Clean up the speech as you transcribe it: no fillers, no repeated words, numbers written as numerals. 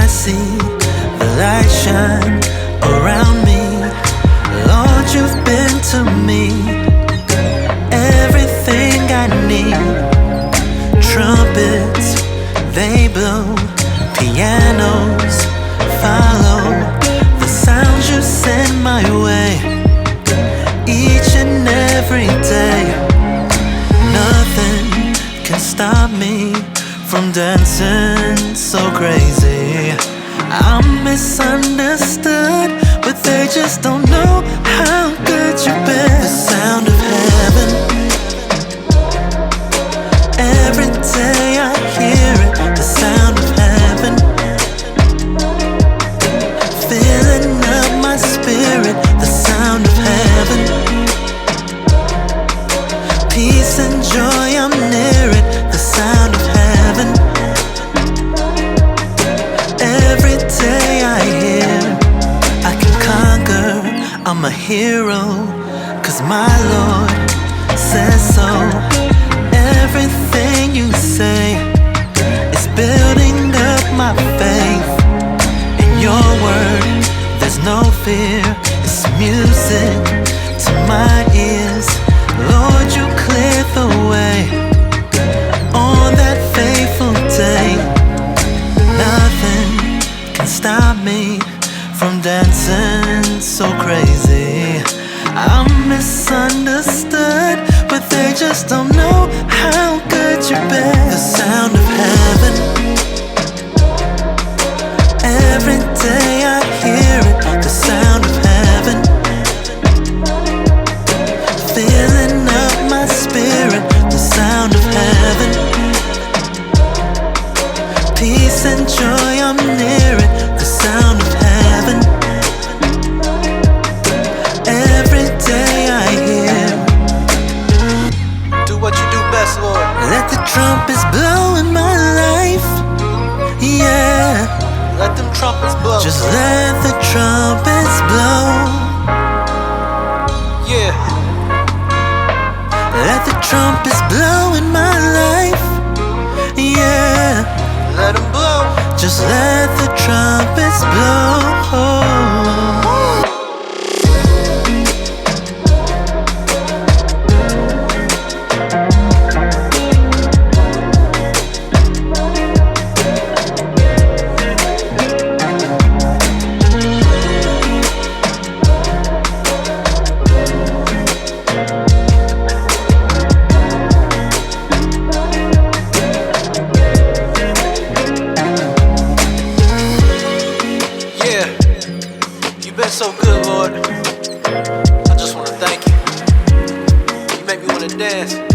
see the light shine around me. Lord, you've been to me everything I need. Trumpets, they blow, pianos follow the sounds you send my way each and every day. Nothing can stop me from dancing so crazy. I'm misunderstood, but they just don't know how good you've been. The sound of heaven, every day I hear it. The sound of heaven, filling up my spirit. The sound of heaven, peace and joy, I'm near it. The sound of heaven, every day I hear I can conquer, I'm a hero, 'cause my Lord says so. Everything you say is building up my faith. In your word, there's no fear. It's music to my ears. Lord, you cleared the way on that fateful day. Nothing can stop me from dancing so crazy. I'm misunderstood, but they just don't know how good you've been. The sound of heaven, every day I hear it. The sound of heaven, filling up my spirit. The sound of heaven, peace and joy, I'm near it. The sound of heaven, every day I hear. Do what you do best, Lord. Let the trumpets blow in my life, yeah. Let them trumpets blow. Just let the trumpets blow. Yeah. Let the trumpets blow in my life, yeah. Let them blow. Just let the trumpets blow. You've been so good, Lord. I just want to thank you. You make me want to dance.